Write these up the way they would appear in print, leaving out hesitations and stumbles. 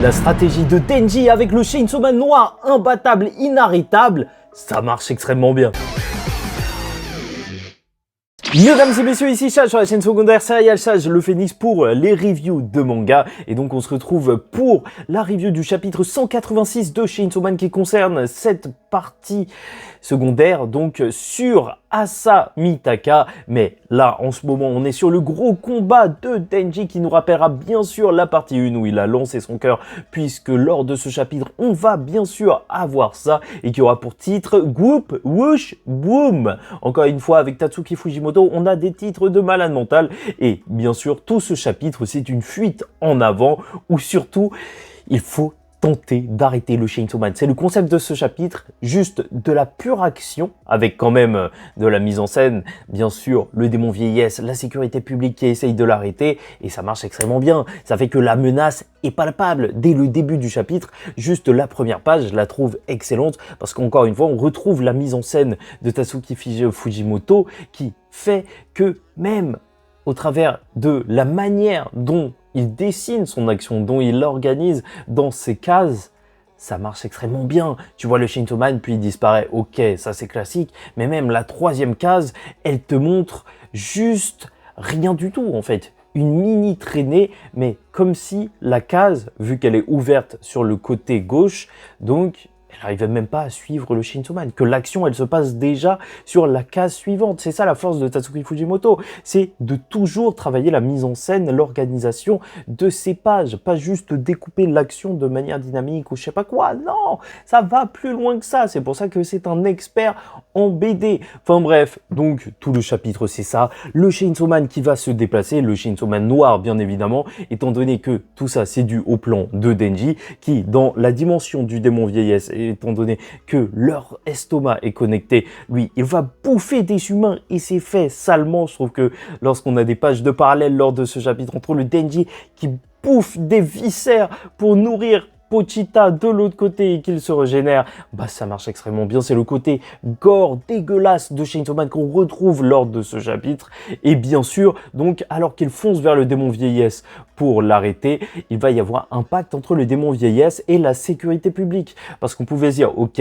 La stratégie de Denji avec le Chainsaw Man noir imbattable, inarrêtable, ça marche extrêmement bien. Mesdames et messieurs, ici Chad sur la chaîne secondaire Serial Chad, le Phoenix pour les reviews de manga. Et donc on se retrouve pour la review du chapitre 186 de Chainsaw Man qui concerne cette partie secondaire, donc sur Asa Mitaka. Mais là, en ce moment, on est sur le gros combat de Denji qui nous rappellera bien sûr la partie 1 où il a lancé son cœur, puisque lors de ce chapitre, on va bien sûr avoir ça et qui aura pour titre Whoop Whoosh Boom. Encore une fois, avec Tatsuki Fujimoto, on a des titres de malade mental et bien sûr, tout ce chapitre, c'est une fuite en avant où surtout, il faut tenter d'arrêter le Chainsaw Man. C'est le concept de ce chapitre, juste de la pure action, avec quand même de la mise en scène, bien sûr, le démon vieillesse, la sécurité publique qui essaye de l'arrêter, et ça marche extrêmement bien. Ça fait que la menace est palpable dès le début du chapitre. Juste la première page, je la trouve excellente, parce qu'encore une fois, on retrouve la mise en scène de Tatsuki Fujimoto, qui fait que même au travers de la manière dont il dessine son action, dont il l'organise dans ses cases, ça marche extrêmement bien. Tu vois le Chainsaw Man, puis il disparaît. Ok, ça c'est classique. Mais même la troisième case, elle te montre juste rien du tout en fait. Une mini traînée, mais comme si la case, vu qu'elle est ouverte sur le côté gauche, donc elle n'arrivait même pas à suivre le Chainsaw Man, que l'action elle se passe déjà sur la case suivante. C'est ça la force de Tatsuki Fujimoto, c'est de toujours travailler la mise en scène, l'organisation de ces pages, pas juste découper l'action de manière dynamique ou je sais pas quoi, non, ça va plus loin que ça, c'est pour ça que c'est un expert en BD. Enfin bref, donc tout le chapitre c'est ça, le Chainsaw Man qui va se déplacer, le Chainsaw Man noir bien évidemment, étant donné que tout ça c'est dû au plan de Denji, qui dans la dimension du démon vieillesse, étant donné que leur estomac est connecté, lui, il va bouffer des humains et c'est fait salement. Je trouve que lorsqu'on a des pages de parallèle lors de ce chapitre entre le Denji qui bouffe des viscères pour nourrir Pochita de l'autre côté et qu'il se régénère, bah ça marche extrêmement bien. C'est le côté gore dégueulasse de Chainsaw Man qu'on retrouve lors de ce chapitre. Et bien sûr, donc alors qu'il fonce vers le démon vieillesse pour l'arrêter, il va y avoir un pacte entre le démon vieillesse et la sécurité publique. Parce qu'on pouvait se dire, ok,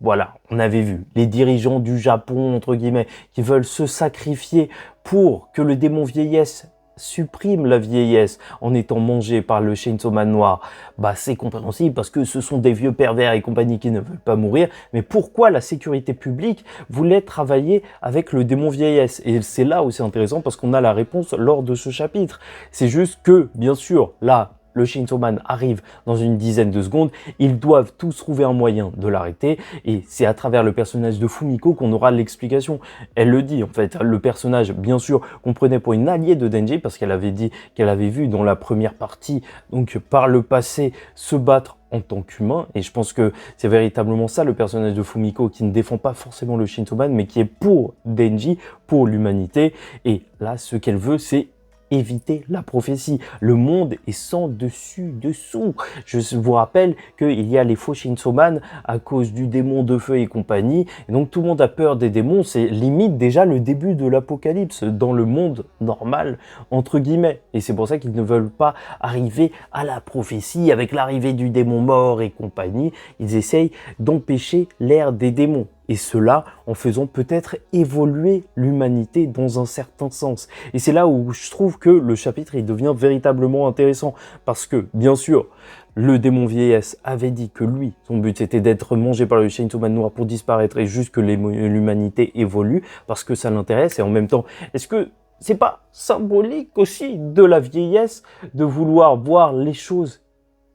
voilà, on avait vu les dirigeants du Japon, entre guillemets, qui veulent se sacrifier pour que le démon vieillesse supprime la vieillesse en étant mangé par le Chainsaw Man noir. Bah c'est compréhensible parce que ce sont des vieux pervers et compagnie qui ne veulent pas mourir. Mais pourquoi la sécurité publique voulait travailler avec le démon vieillesse? Et c'est là où c'est intéressant parce qu'on a la réponse lors de ce chapitre. C'est juste que, bien sûr, là, le Chainsaw Man arrive dans une dizaine de secondes, ils doivent tous trouver un moyen de l'arrêter et c'est à travers le personnage de Fumiko qu'on aura l'explication. Elle le dit en fait, le personnage bien sûr qu'on prenait pour une alliée de Denji parce qu'elle avait dit qu'elle avait vu dans la première partie, donc par le passé, se battre en tant qu'humain et je pense que c'est véritablement ça le personnage de Fumiko qui ne défend pas forcément le Chainsaw Man mais qui est pour Denji, pour l'humanité et là ce qu'elle veut c'est éviter la prophétie. Le monde est sans dessus dessous. Je vous rappelle qu'il y a les faux Chainsaw Man à cause du démon de feu et compagnie. Et donc tout le monde a peur des démons. C'est limite déjà le début de l'apocalypse dans le monde normal, entre guillemets. Et c'est pour ça qu'ils ne veulent pas arriver à la prophétie avec l'arrivée du démon mort et compagnie. Ils essayent d'empêcher l'ère des démons. Et cela en faisant peut-être évoluer l'humanité dans un certain sens. Et c'est là où je trouve que le chapitre il devient véritablement intéressant. Parce que, bien sûr, le démon vieillesse avait dit que lui, son but c'était d'être mangé par le Chainsaw Man noir pour disparaître et juste que l'humanité évolue parce que ça l'intéresse. Et en même temps, est-ce que c'est pas symbolique aussi de la vieillesse de vouloir voir les choses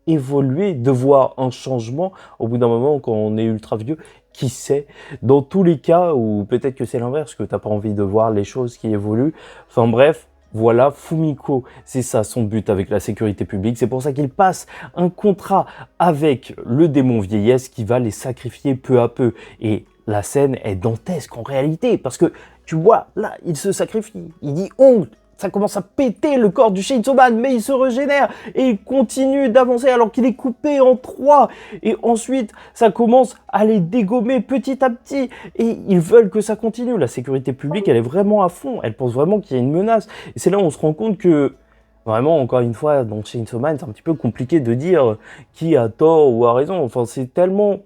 évoluer, de voir un changement au bout d'un moment quand on est ultra vieux? Qui sait, dans tous les cas, ou peut-être que c'est l'inverse, que t'as pas envie de voir les choses qui évoluent. Enfin bref, voilà, Fumiko, c'est ça son but avec la sécurité publique. C'est pour ça qu'il passe un contrat avec le démon vieillesse qui va les sacrifier peu à peu. Et la scène est dantesque en réalité, parce que tu vois, là, il se sacrifie. Il dit ongle. Ça commence à péter le corps du Chainsaw Man, mais il se régénère et il continue d'avancer alors qu'il est coupé en 3. Et ensuite, ça commence à les dégommer petit à petit. Et ils veulent que ça continue. La sécurité publique, elle est vraiment à fond. Elle pense vraiment qu'il y a une menace. Et c'est là où on se rend compte que Vraiment, encore une fois, dans Chainsaw Man, c'est un petit peu compliqué de dire qui a tort ou a raison. Enfin, c'est tellement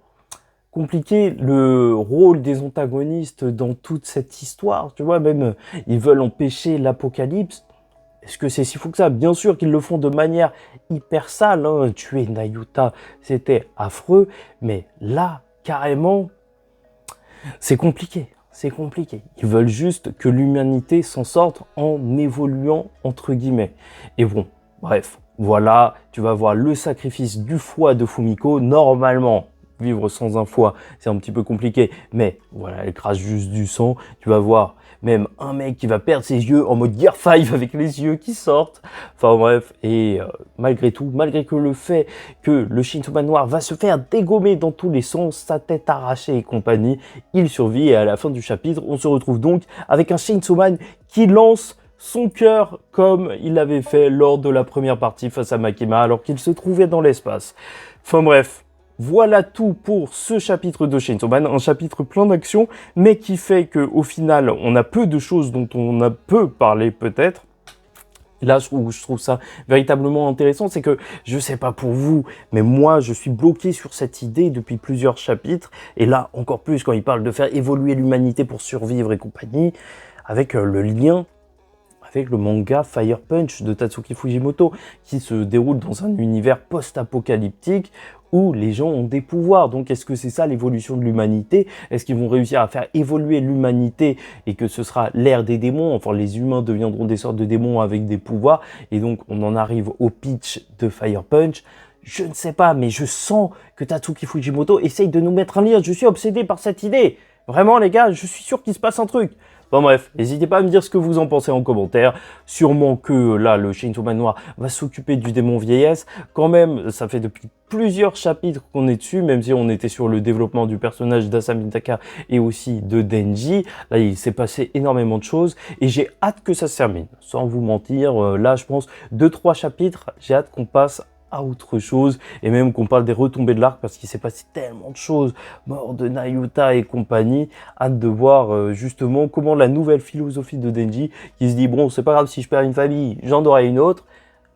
compliqué le rôle des antagonistes dans toute cette histoire. Tu vois, même ils veulent empêcher l'apocalypse. Est-ce que c'est si fou que ça? Bien sûr qu'ils le font de manière hyper sale. Hein. Tuer Nayuta, c'était affreux. Mais là, carrément, c'est compliqué. C'est compliqué. Ils veulent juste que l'humanité s'en sorte en évoluant, entre guillemets. Et bon, bref, voilà, tu vas voir le sacrifice du foie de Fumiko. Normalement, vivre sans un foie, c'est un petit peu compliqué. Mais voilà, elle crache juste du sang. Tu vas voir même un mec qui va perdre ses yeux en mode Gear 5 avec les yeux qui sortent. Enfin bref, et malgré tout, malgré que le fait que le Chainsaw Man noir va se faire dégommer dans tous les sens, sa tête arrachée et compagnie, il survit et à la fin du chapitre, on se retrouve donc avec un Chainsaw Man qui lance son cœur comme il l'avait fait lors de la première partie face à Makima alors qu'il se trouvait dans l'espace. Enfin bref. Voilà tout pour ce chapitre de Chainsaw Man, un chapitre plein d'action, mais qui fait qu'au final, on a peu de choses dont on a peu parlé peut-être. Là, je trouve ça véritablement intéressant, c'est que, je sais pas pour vous, mais moi, je suis bloqué sur cette idée depuis plusieurs chapitres, et là, encore plus, quand il parle de faire évoluer l'humanité pour survivre et compagnie, avec le lien avec le manga Fire Punch de Tatsuki Fujimoto, qui se déroule dans un univers post-apocalyptique où les gens ont des pouvoirs. Donc est-ce que c'est ça l'évolution de l'humanité? Est-ce qu'ils vont réussir à faire évoluer l'humanité et que ce sera l'ère des démons? Enfin, les humains deviendront des sortes de démons avec des pouvoirs. Et donc on en arrive au pitch de Fire Punch. Je ne sais pas, mais je sens que Tatsuki Fujimoto essaye de nous mettre un lien. Je suis obsédé par cette idée. Vraiment les gars, je suis sûr qu'il se passe un truc. Bon bref, n'hésitez pas à me dire ce que vous en pensez en commentaire. Sûrement que là, le Chainsaw Man noir va s'occuper du démon vieillesse. Quand même, ça fait depuis plusieurs chapitres qu'on est dessus, même si on était sur le développement du personnage d'Asamitaka et aussi de Denji. Là, il s'est passé énormément de choses et j'ai hâte que ça se termine. Sans vous mentir, là, je pense 2-3 chapitres, j'ai hâte qu'on passe à autre chose et même qu'on parle des retombées de l'arc parce qu'il s'est passé tellement de choses, mort de Nayuta et compagnie. Hâte de voir justement comment la nouvelle philosophie de Denji qui se dit bon, c'est pas grave si je perds une famille, j'en aurai une autre,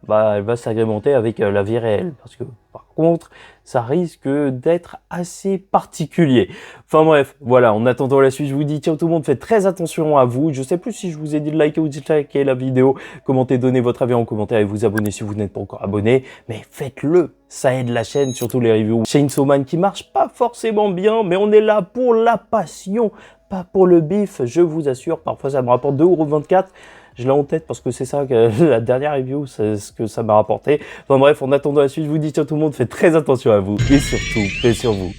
bah elle va s'agrémenter avec la vie réelle parce que par contre ça risque d'être assez particulier. Enfin bref, voilà, en attendant la suite, je vous dis ciao tout le monde, faites très attention à vous. Je sais plus si je vous ai dit de liker ou de disliker la vidéo, commentez, donnez votre avis en commentaire et vous abonnez si vous n'êtes pas encore abonné, mais faites-le, ça aide la chaîne, surtout les reviews Chainsaw Man qui marchent pas forcément bien, mais on est là pour la passion, pas pour le bif, je vous assure. Parfois ça me rapporte 2,24 €. Je l'ai en tête parce que c'est ça que la dernière review, c'est ce que ça m'a rapporté. Enfin bref, en attendant la suite, je vous dis ciao tout le monde, faites très attention à vous et surtout, paix sur vous.